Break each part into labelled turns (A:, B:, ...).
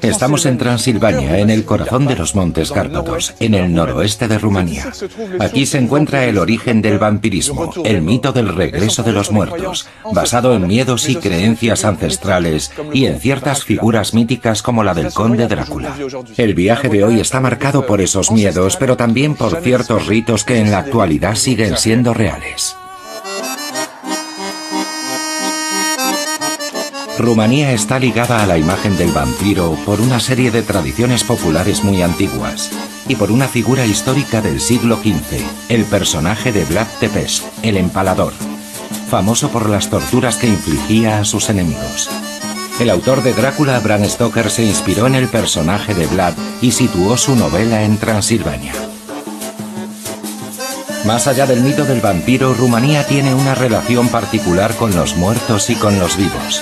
A: Estamos en Transilvania, en el corazón de los montes Cárpatos, en el noroeste de Rumanía. Aquí se encuentra el origen del vampirismo, el mito del regreso de los muertos, basado en miedos y creencias ancestrales y en ciertas figuras míticas como la del conde Drácula. El viaje de hoy está marcado por esos miedos, pero también por ciertos ritos que en la actualidad siguen siendo reales. Rumanía está ligada a la imagen del vampiro por una serie de tradiciones populares muy antiguas y por una figura histórica del siglo XV, el personaje de Vlad Tepes, el empalador, famoso por las torturas que infligía a sus enemigos. El autor de Drácula, Bram Stoker, se inspiró en el personaje de Vlad y situó su novela en Transilvania. Más allá del mito del vampiro, Rumanía tiene una relación particular con los muertos y con los vivos.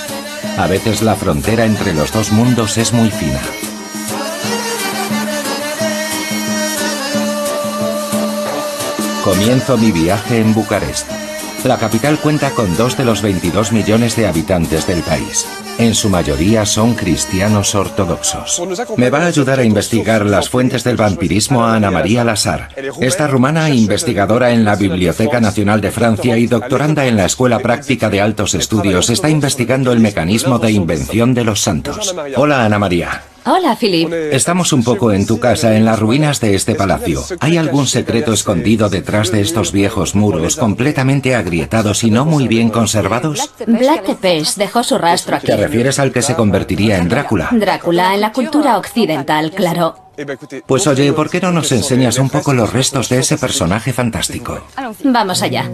A: A veces la frontera entre los dos mundos es muy fina. Comienzo mi viaje en Bucarest. La capital cuenta con 2 de los 22 millones de habitantes del país. En su mayoría son cristianos ortodoxos. Me va a ayudar a investigar las fuentes del vampirismo a Ana María Lasar. Esta rumana, investigadora en la Biblioteca Nacional de Francia y doctoranda en la Escuela Práctica de Altos Estudios, está investigando el mecanismo de invención de los santos. Hola, Ana María.
B: Hola, Philip.
A: Estamos un poco en tu casa, en las ruinas de este palacio. ¿Hay algún secreto escondido detrás de estos viejos muros completamente agrietados y no muy bien conservados?
B: Vlad Tepes dejó su rastro aquí.
A: ¿Te refieres al que se convertiría en Drácula?
B: Drácula en la cultura occidental, claro.
A: Pues oye, ¿por qué no nos enseñas un poco los restos de ese personaje fantástico?
B: Vamos allá.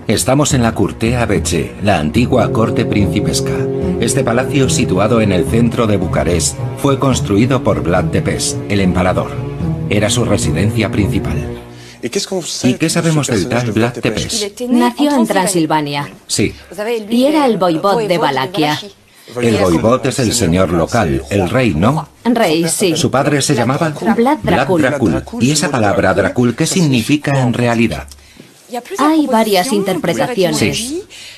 A: Estamos en la Curtea Becce, la antigua corte principesca. Este palacio, situado en el centro de Bucarest, fue construido por Vlad Tepes, el empalador. Era su residencia principal. ¿Y qué sabemos del tal Vlad Tepes?
B: Nació en Transilvania.
A: Sí.
B: Y era el voivod de Valaquia.
A: El voivod es el señor local, el rey, ¿no?
B: Rey, sí.
A: ¿Su padre se llamaba?
B: Vlad Dracul.
A: ¿Y esa palabra Dracul qué significa en realidad?
B: Hay varias interpretaciones,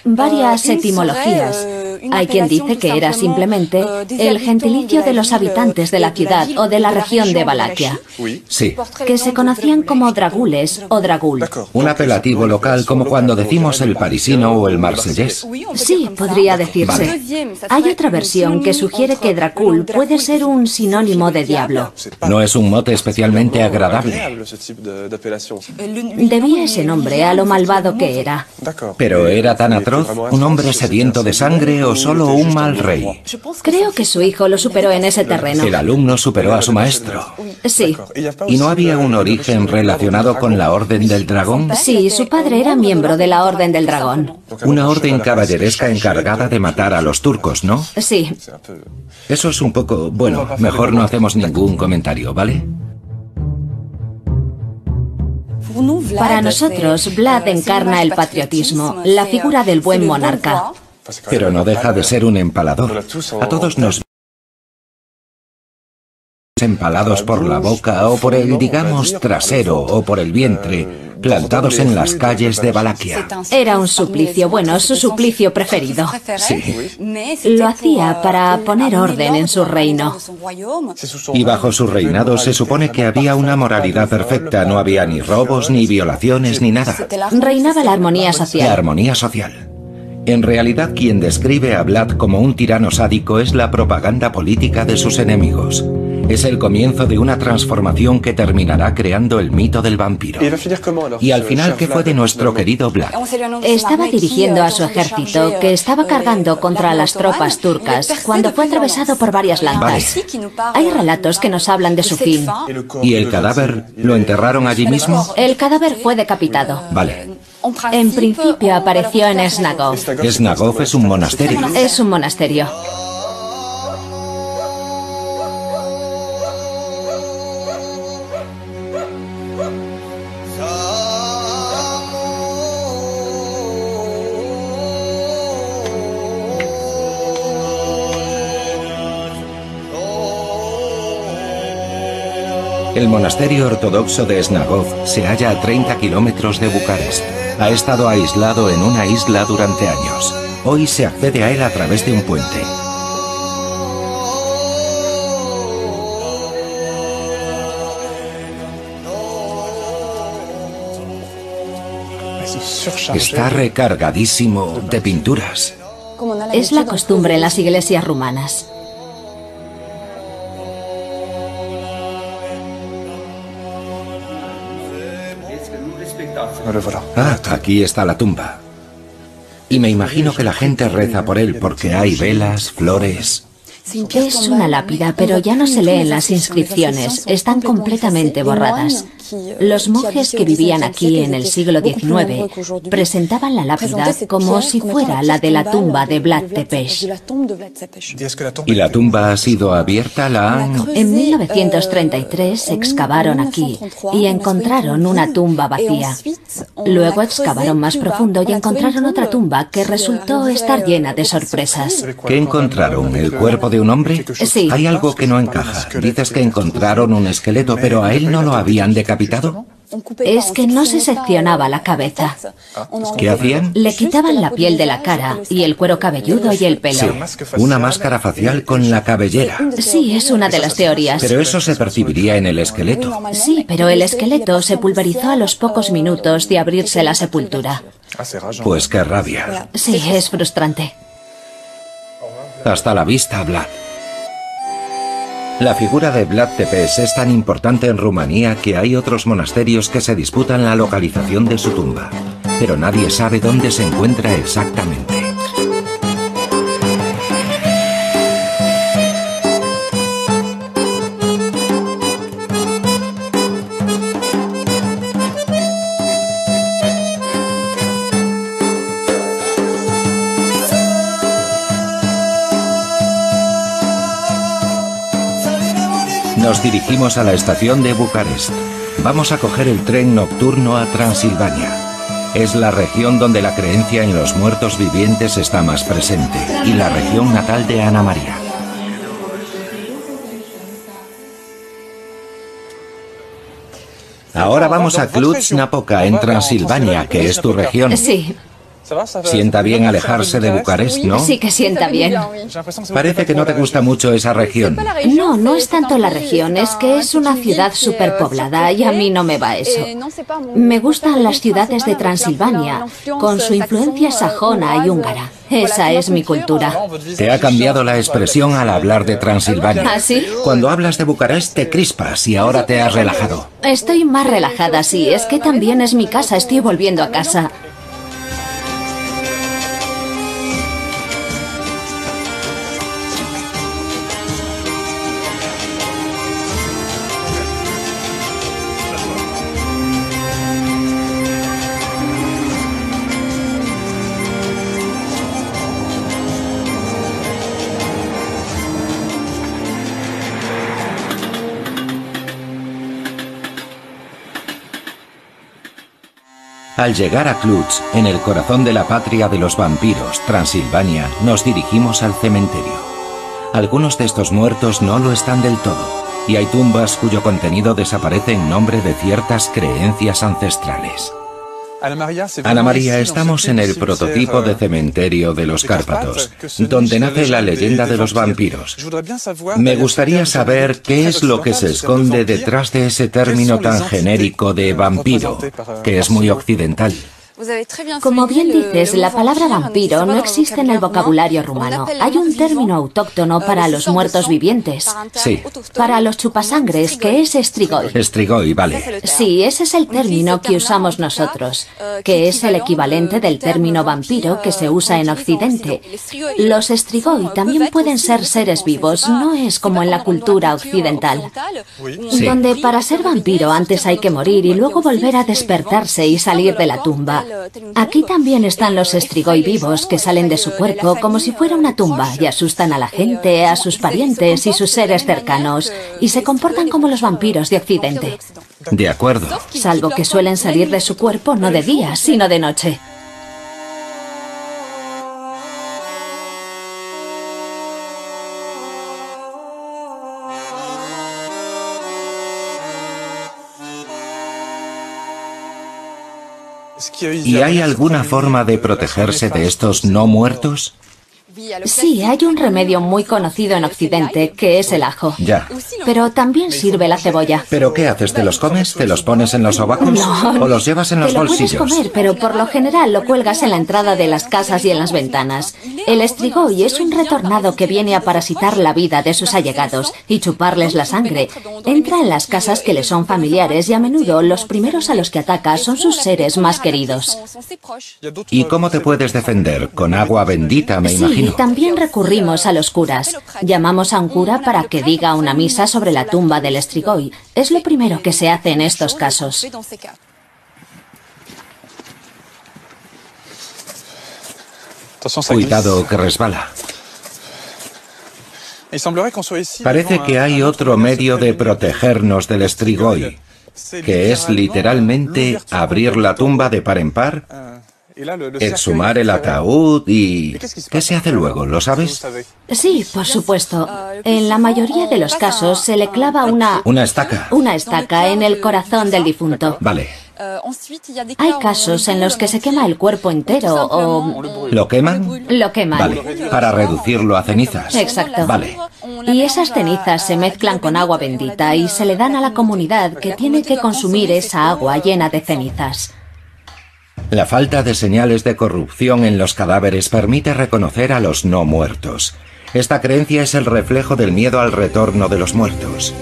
B: varias etimologías. Hay quien dice que era simplemente el gentilicio de los habitantes de la ciudad o de la región de Valaquia.
A: Sí.
B: Que se conocían como dragules o dragul.
A: Un apelativo local como cuando decimos el parisino o el marsellés.
B: Sí, podría decirse.
A: Vale.
B: Hay otra versión que sugiere que Dracul puede ser un sinónimo de diablo.
A: No es un mote especialmente agradable.
B: Debía ese nombre a lo malvado que era.
A: ¿Pero era tan atroz? ¿Un hombre sediento de sangre o solo un mal rey?
B: Creo que su hijo lo superó en ese terreno.
A: El alumno superó a su maestro.
B: Sí.
A: ¿Y no había un origen relacionado con la Orden del Dragón?
B: Sí, su padre era miembro de la Orden del Dragón.
A: Una orden caballeresca encargada de matar a los turcos, ¿no?
B: Sí.
A: Eso es un poco... Bueno, mejor no hacemos ningún comentario, ¿vale?
B: Para nosotros, Vlad encarna el patriotismo, la figura del buen monarca.
A: Pero no deja de ser un empalador. A todos nos empalados por la boca o por el, digamos, trasero o por el vientre, plantados en las calles de Valaquia.
B: Era un suplicio, bueno, su suplicio preferido.
A: Sí.
B: Lo hacía para poner orden en su reino.
A: Y bajo su reinado se supone que había una moralidad perfecta, no había ni robos, ni violaciones, ni nada.
B: Reinaba la armonía social.
A: La armonía social. En realidad, quien describe a Vlad como un tirano sádico es la propaganda política de sus enemigos. Es el comienzo de una transformación que terminará creando el mito del vampiro. Y al final, ¿qué fue de nuestro querido Vlad?
B: Estaba dirigiendo a su ejército, que estaba cargando contra las tropas turcas, cuando fue atravesado por varias lanzas. Hay relatos que nos hablan de su fin.
A: ¿Y el cadáver lo enterraron allí mismo?
B: El cadáver fue decapitado.
A: Vale.
B: En principio apareció en Snagov.
A: Snagov es un monasterio.
B: Es un monasterio.
A: El monasterio ortodoxo de Snagov se halla a 30 kilómetros de Bucarest. Ha estado aislado en una isla durante años. Hoy se accede a él a través de un puente. Está recargadísimo de pinturas.
B: Es la costumbre en las iglesias rumanas.
A: Ah, aquí está la tumba. Y me imagino que la gente reza por él porque hay velas, flores.
B: Es una lápida, pero ya no se leen las inscripciones, están completamente borradas. Los monjes que vivían aquí en el siglo XIX presentaban la lápida como si fuera la de la tumba de Vlad Tepes.
A: ¿Y la tumba ha sido abierta?
B: En 1933 excavaron aquí y encontraron una tumba vacía. Luego excavaron más profundo y encontraron otra tumba que resultó estar llena de sorpresas.
A: ¿Qué encontraron? ¿El cuerpo de un hombre?
B: Sí.
A: Hay algo que no encaja. Dices que encontraron un esqueleto, pero ¿a él no lo habían decapitado?
B: Es que no se seccionaba la cabeza.
A: ¿Qué hacían?
B: Le quitaban la piel de la cara y el cuero cabelludo y el pelo.
A: Sí, una máscara facial con la cabellera.
B: Sí, es una de las teorías.
A: Pero eso se percibiría en el esqueleto.
B: Sí, pero el esqueleto se pulverizó a los pocos minutos de abrirse la sepultura.
A: Pues qué rabia.
B: Sí, es frustrante.
A: Hasta la vista, Vlad. La figura de Vlad Tepes es tan importante en Rumanía que hay otros monasterios que se disputan la localización de su tumba, pero nadie sabe dónde se encuentra exactamente. Nos dirigimos a la estación de Bucarest. Vamos a coger el tren nocturno a Transilvania. Es la región donde la creencia en los muertos vivientes está más presente y la región natal de Ana María. Ahora vamos a Cluj-Napoca, en Transilvania, que es tu región.
B: Sí.
A: Sienta bien alejarse de Bucarest, ¿no?
B: Sí que sienta bien.
A: Parece que no te gusta mucho esa región.
B: No, no es tanto la región, es que es una ciudad superpoblada y a mí no me va eso. Me gustan las ciudades de Transilvania, con su influencia sajona y húngara. Esa es mi cultura.
A: Te ha cambiado la expresión al hablar de Transilvania.
B: ¿Ah, sí?
A: Cuando hablas de Bucarest te crispas y ahora te has relajado.
B: Estoy más relajada, sí. Es que también es mi casa, estoy volviendo a casa.
A: Al llegar a Cluj, en el corazón de la patria de los vampiros, Transilvania, nos dirigimos al cementerio. Algunos de estos muertos no lo están del todo, y hay tumbas cuyo contenido desaparece en nombre de ciertas creencias ancestrales. Ana María, estamos en el prototipo de cementerio de los Cárpatos, donde nace la leyenda de los vampiros. Me gustaría saber qué es lo que se esconde detrás de ese término tan genérico de vampiro, que es muy occidental.
B: Como bien dices, la palabra vampiro no existe en el vocabulario rumano. Hay un término autóctono para los muertos vivientes.
A: Sí.
B: Para los chupasangres, que es strigoi.
A: Strigoi, vale.
B: Sí, ese es el término que usamos nosotros, que es el equivalente del término vampiro que se usa en Occidente. Los strigoi también pueden ser seres vivos, no es como en la cultura occidental,
A: Sí.
B: donde para ser vampiro antes hay que morir y luego volver a despertarse y salir de la tumba. Aquí también están los strigoi vivos que salen de su cuerpo como si fuera una tumba y asustan a la gente, a sus parientes y sus seres cercanos, y se comportan como los vampiros de Occidente.
A: De acuerdo.
B: Salvo que suelen salir de su cuerpo no de día, sino de noche.
A: ¿Y hay alguna forma de protegerse de estos no muertos?
B: Sí, hay un remedio muy conocido en Occidente, que es el ajo.
A: Ya.
B: Pero también sirve la cebolla.
A: ¿Pero qué haces? ¿Te los comes? ¿Te los pones en los sobacos?
B: No.
A: ¿O los llevas en los bolsillos?
B: Te lo puedes comer, pero por lo general lo cuelgas en la entrada de las casas y en las ventanas. El estrigoi es un retornado que viene a parasitar la vida de sus allegados y chuparles la sangre. Entra en las casas que le son familiares y a menudo los primeros a los que ataca son sus seres más queridos.
A: ¿Y cómo te puedes defender? ¿Con agua bendita, me imagino?
B: Sí, también recurrimos a los curas. Llamamos a un cura para que diga una misa sobre la tumba del estrigoi. Es lo primero que se hace en estos casos.
A: Cuidado que resbala. Parece que hay otro medio de protegernos del estrigoi, que es literalmente abrir la tumba de par en par, exhumar el ataúd y... ¿Qué se hace luego? ¿Lo sabes?
B: Sí, por supuesto. En la mayoría de los casos se le clava
A: ¿Una estaca?
B: Una estaca en el corazón del difunto.
A: Vale.
B: Hay casos en los que se quema el cuerpo entero o...
A: ¿Lo queman?
B: Lo queman.
A: Vale, para reducirlo a cenizas.
B: Exacto.
A: Vale.
B: Y esas cenizas se mezclan con agua bendita y se le dan a la comunidad que tiene que consumir esa agua llena de cenizas.
A: La falta de señales de corrupción en los cadáveres permite reconocer a los no muertos. Esta creencia es el reflejo del miedo al retorno de los muertos.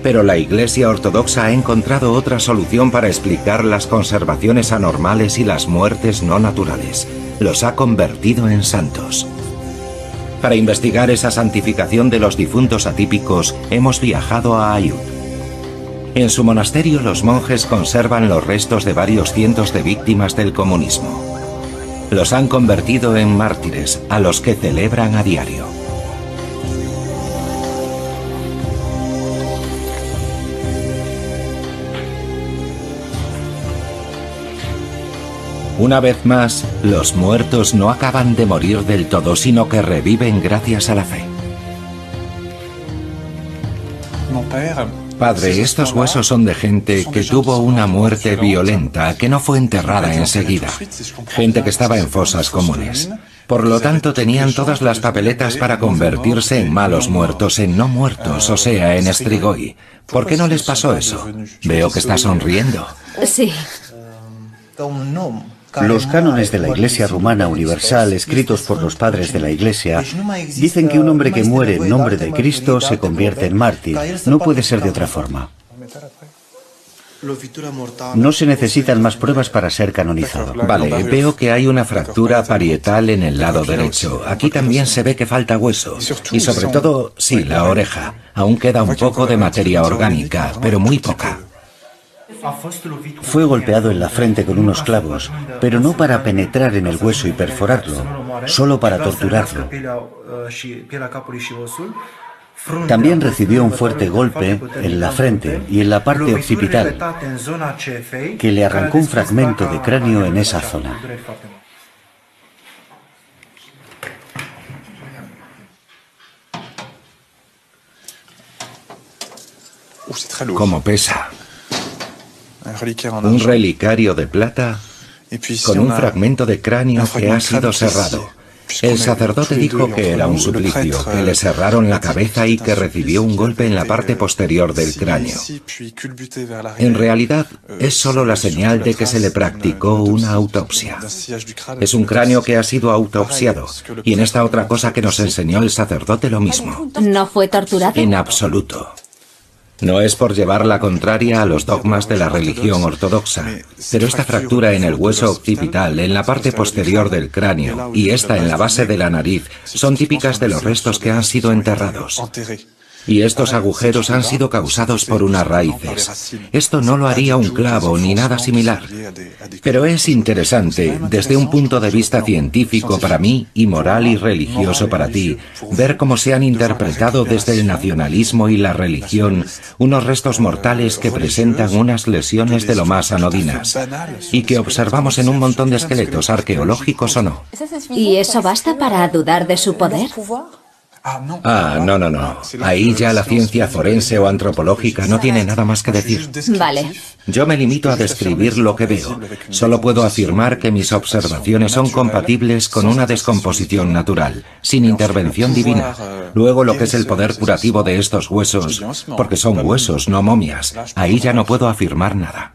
A: Pero la Iglesia Ortodoxa ha encontrado otra solución para explicar las conservaciones anormales y las muertes no naturales. Los ha convertido en santos. Para investigar esa santificación de los difuntos atípicos, hemos viajado a Aiud. En su monasterio los monjes conservan los restos de varios cientos de víctimas del comunismo. Los han convertido en mártires, a los que celebran a diario. Una vez más, los muertos no acaban de morir del todo, sino que reviven gracias a la fe. Padre, estos huesos son de gente que tuvo una muerte violenta, que no fue enterrada enseguida. Gente que estaba en fosas comunes. Por lo tanto, tenían todas las papeletas para convertirse en malos muertos, en no muertos, o sea, en estrigoi. ¿Por qué no les pasó eso? Veo que está sonriendo.
B: Sí.
C: Los cánones de la Iglesia Rumana Universal, escritos por los padres de la Iglesia, dicen que un hombre que muere en nombre de Cristo se convierte en mártir. No puede ser de otra forma. No se necesitan más pruebas para ser canonizado.
A: Vale, veo que hay una fractura parietal en el lado derecho. Aquí también se ve que falta hueso. Y sobre todo, sí, la oreja. Aún queda un poco de materia orgánica, pero muy poca.
C: Fue golpeado en la frente con unos clavos, pero no para penetrar en el hueso y perforarlo, solo para torturarlo. También recibió un fuerte golpe en la frente y en la parte occipital, que le arrancó un fragmento de cráneo en esa zona.
A: ¿Cómo pesa? Un relicario de plata con un fragmento de cráneo que ha sido cerrado. El sacerdote dijo que era un suplicio, que le cerraron la cabeza y que recibió un golpe en la parte posterior del cráneo. En realidad, es solo la señal de que se le practicó una autopsia. Es un cráneo que ha sido autopsiado, y en esta otra cosa que nos enseñó el sacerdote lo mismo.
B: ¿No fue torturado?
A: En absoluto. No es por llevar la contraria a los dogmas de la religión ortodoxa, pero esta fractura en el hueso occipital, en la parte posterior del cráneo, y esta en la base de la nariz, son típicas de los restos que han sido enterrados. Y estos agujeros han sido causados por unas raíces. Esto no lo haría un clavo ni nada similar. Pero es interesante, desde un punto de vista científico para mí y moral y religioso para ti, ver cómo se han interpretado desde el nacionalismo y la religión unos restos mortales que presentan unas lesiones de lo más anodinas y que observamos en un montón de esqueletos arqueológicos o no.
B: ¿Y eso basta para dudar de su poder?
A: Ah, no. Ahí ya la ciencia forense o antropológica no tiene nada más que decir.
B: Vale.
A: Yo me limito a describir lo que veo. Solo puedo afirmar que mis observaciones son compatibles con una descomposición natural, sin intervención divina. Luego lo que es el poder curativo de estos huesos, porque son huesos, no momias, ahí ya no puedo afirmar nada.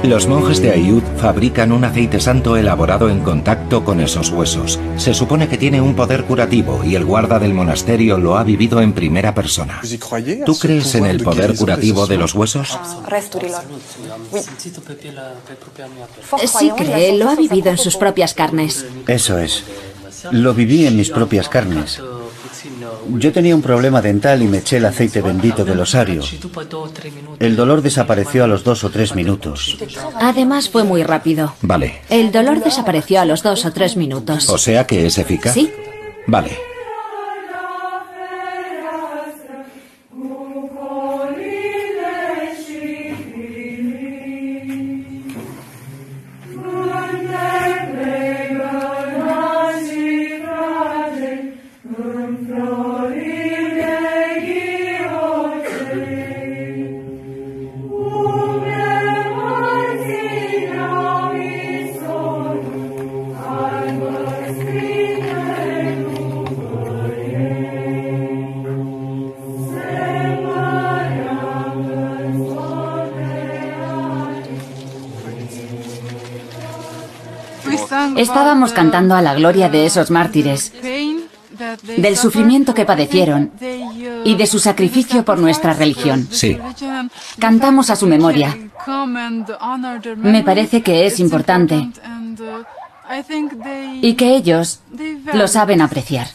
A: Los monjes de Aiud fabrican un aceite santo elaborado en contacto con esos huesos. Se supone que tiene un poder curativo y el guarda del monasterio lo ha vivido en primera persona. ¿Tú crees en el poder curativo de los huesos?
B: Sí cree, lo ha vivido en sus propias carnes.
C: Eso es. Lo viví en mis propias carnes. Yo tenía un problema dental y me eché el aceite bendito del osario. El dolor desapareció a los 2 o 3 minutos.
B: Además fue muy rápido.
A: Vale.
B: El dolor desapareció a los 2 o 3 minutos.
A: O sea que es eficaz.
B: Sí.
A: Vale.
D: Estábamos cantando a la gloria de esos mártires, del sufrimiento que padecieron y de su sacrificio por nuestra religión.
A: Sí.
D: Cantamos a su memoria. Me parece que es importante y que ellos lo saben apreciar.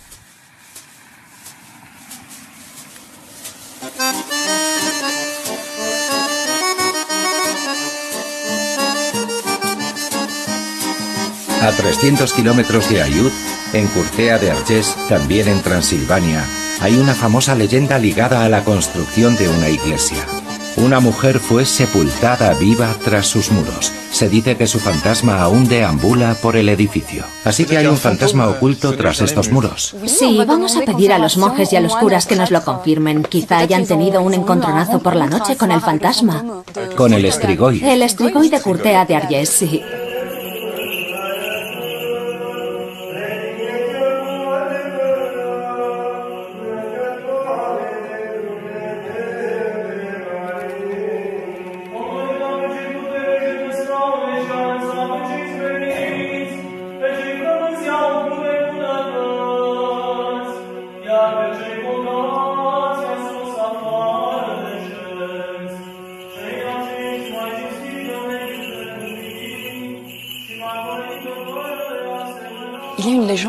A: A 300 kilómetros de Aiud, en Curtea de Arges, también en Transilvania, hay una famosa leyenda ligada a la construcción de una iglesia. Una mujer fue sepultada viva tras sus muros. Se dice que su fantasma aún deambula por el edificio. Así que hay un fantasma oculto tras estos muros.
B: Sí, vamos a pedir a los monjes y a los curas que nos lo confirmen. Quizá hayan tenido un encontronazo por la noche con el fantasma.
A: Con el Strigoi.
B: El Strigoi de Curtea de Arges, sí.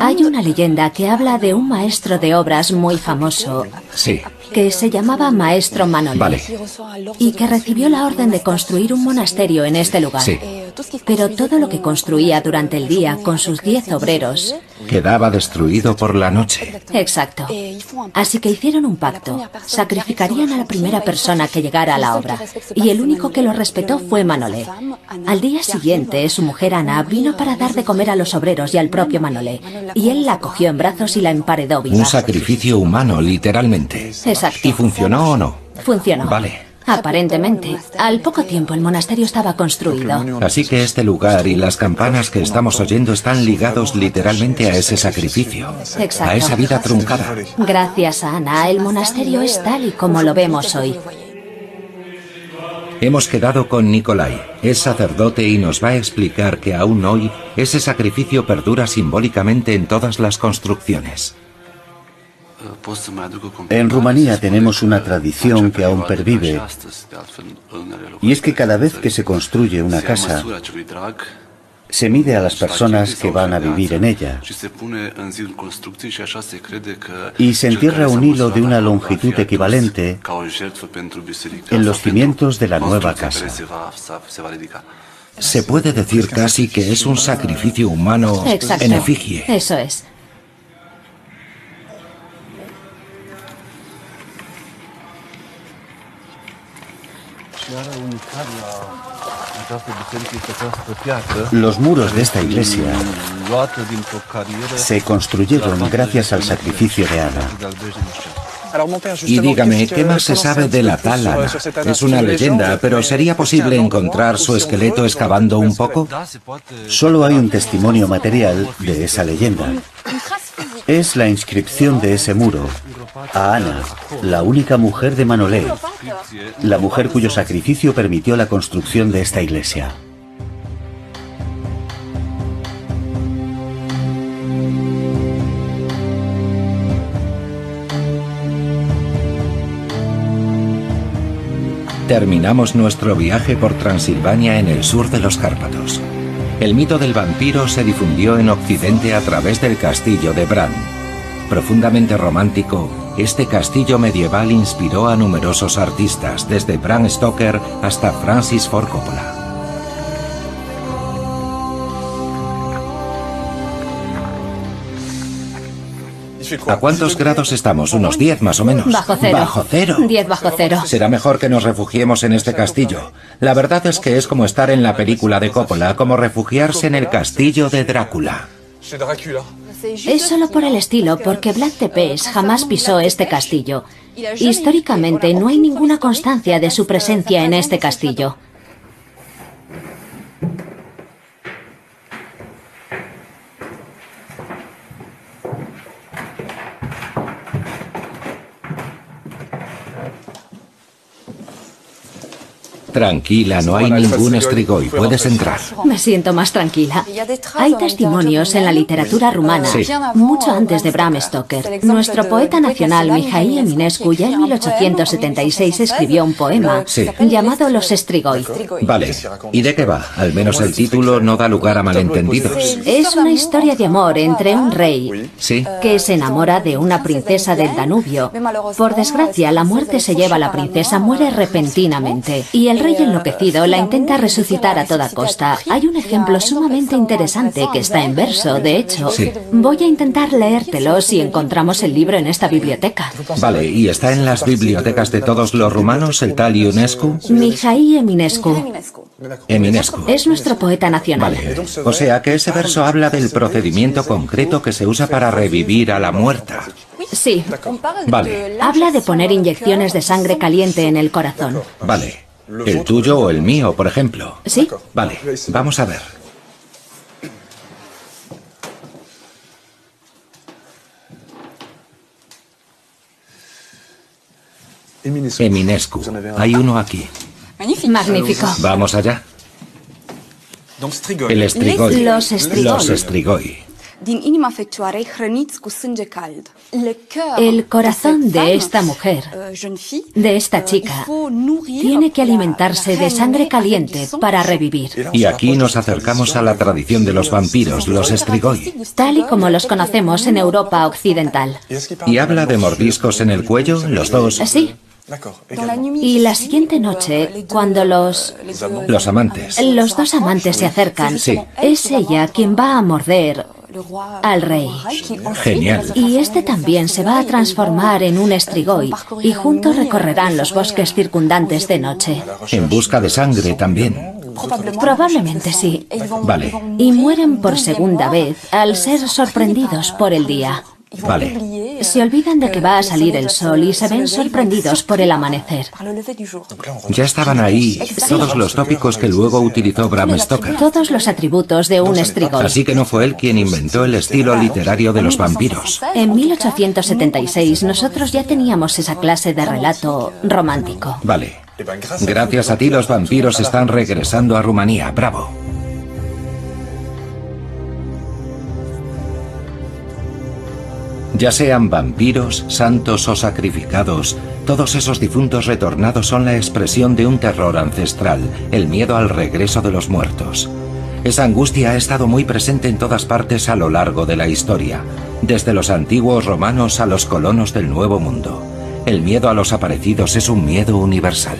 B: Hay una leyenda que habla de un maestro de obras muy famoso.
A: Sí.
B: Que se llamaba Maestro Manolé.
A: Vale.
B: Y que recibió la orden de construir un monasterio en este lugar.
A: Sí.
B: Pero todo lo que construía durante el día con sus 10 obreros
A: quedaba destruido por la noche.
B: Exacto. Así que hicieron un pacto. Sacrificarían a la primera persona que llegara a la obra. Y el único que lo respetó fue Manolé. Al día siguiente, su mujer Ana vino para dar de comer a los obreros y al propio Manolé. Y él la cogió en brazos y la emparedó viva.
A: Un sacrificio humano, literalmente.
B: Exacto.
A: ¿Y funcionó o no?
B: Funcionó.
A: Vale.
B: Aparentemente. Al poco tiempo el monasterio estaba construido.
A: Así que este lugar y las campanas que estamos oyendo están ligados literalmente a ese sacrificio.
B: Exacto.
A: A esa vida truncada.
B: Gracias a Ana, el monasterio es tal y como lo vemos hoy.
A: Hemos quedado con Nikolai. Es sacerdote y nos va a explicar que aún hoy ese sacrificio perdura simbólicamente en todas las construcciones.
C: En Rumanía tenemos una tradición que aún pervive, y es que cada vez que se construye una casa, se mide a las personas que van a vivir en ella, y se entierra un hilo de una longitud equivalente en los cimientos de la nueva casa.
A: Se puede decir casi que es un sacrificio humano.
B: Exacto.
A: En efigie.
B: Eso es.
C: Los muros de esta iglesia se construyeron gracias al sacrificio de Ana.
A: Y dígame, ¿qué más se sabe de la tal Ana? Es una leyenda, pero ¿sería posible encontrar su esqueleto excavando un poco?
C: Solo hay un testimonio material de esa leyenda. Es la inscripción de ese muro a Ana, la única mujer de Manolé, la mujer cuyo sacrificio permitió la construcción de esta iglesia.
A: Terminamos nuestro viaje por Transilvania en el sur de los Cárpatos. El mito del vampiro se difundió en Occidente a través del castillo de Bran. Profundamente romántico, este castillo medieval inspiró a numerosos artistas, desde Bram Stoker hasta Francis Ford Coppola. ¿A cuántos grados estamos? ¿Unos 10 más o menos?
B: Bajo cero.
A: ¿Bajo cero?
B: 10 bajo cero.
A: Será mejor que nos refugiemos en este castillo. La verdad es que es como estar en la película de Coppola, como refugiarse en el castillo de Drácula.
B: Es solo por el estilo, porque Vlad Tepes jamás pisó este castillo. Históricamente no hay ninguna constancia de su presencia en este castillo.
A: Tranquila, no hay ningún Strigoi. Puedes entrar.
B: Me siento más tranquila. Hay testimonios en la literatura rumana,
A: Sí.
B: mucho antes de Bram Stoker. Nuestro poeta nacional, Mihail Eminescu, ya en 1876 escribió un poema
A: Sí.
B: llamado Los Strigoi.
A: Vale. ¿Y de qué va? Al menos el título no da lugar a malentendidos.
B: Es una historia de amor entre un rey
A: Sí.
B: que se enamora de una princesa del Danubio. Por desgracia, la muerte se lleva a la princesa, muere repentinamente. Y el rey enloquecido la intenta resucitar a toda costa. Hay un ejemplo sumamente interesante que está en verso, de hecho.
A: Sí.
B: Voy a intentar leértelo si encontramos el libro en esta biblioteca.
A: Vale, ¿y está en las bibliotecas de todos los rumanos el tal Ionescu?
B: Mihail Eminescu
A: Eminescu.
B: es nuestro poeta nacional.
A: Vale. O sea que ese verso habla del procedimiento concreto que se usa para revivir a la muerta.
B: Sí.
A: Vale.
B: Habla de poner inyecciones de sangre caliente en el corazón.
A: Vale. ¿El tuyo o el mío, por ejemplo?
B: ¿Sí?
A: Vale, vamos a ver. Eminescu. Hay uno aquí.
B: Magnífico.
A: Vamos allá. El Strigoi.
B: Los Strigoi.
A: Los Strigoi.
B: El corazón de esta mujer, de esta chica, tiene que alimentarse de sangre caliente para revivir.
A: Y aquí nos acercamos a la tradición de los vampiros, los Strigoi.
B: Tal y como los conocemos en Europa occidental.
A: ¿Y habla de mordiscos en el cuello, los dos?
B: Sí. Y la siguiente noche, cuando los
A: Los amantes.
B: dos amantes se acercan,
A: Sí.
B: es ella quien va a morder al rey.
A: Genial.
B: Y este también se va a transformar en un Strigoi y juntos recorrerán los bosques circundantes de noche.
A: En busca de sangre también.
B: Probablemente sí.
A: Vale,
B: Y mueren por segunda vez al ser sorprendidos por el día.
A: vale.
B: Se olvidan de que va a salir el sol y se ven sorprendidos por el amanecer.
A: Ya estaban ahí todos los tópicos que luego utilizó Bram Stoker.
B: Todos los atributos de un Strigoi.
A: Así que no fue él quien inventó el estilo literario de los vampiros.
B: En 1876 nosotros ya teníamos esa clase de relato romántico.
A: Vale. Gracias a ti los vampiros están regresando a Rumanía. Bravo. Ya sean vampiros, santos o sacrificados, todos esos difuntos retornados son la expresión de un terror ancestral, el miedo al regreso de los muertos. Esa angustia ha estado muy presente en todas partes a lo largo de la historia, desde los antiguos romanos a los colonos del Nuevo Mundo. El miedo a los aparecidos es un miedo universal.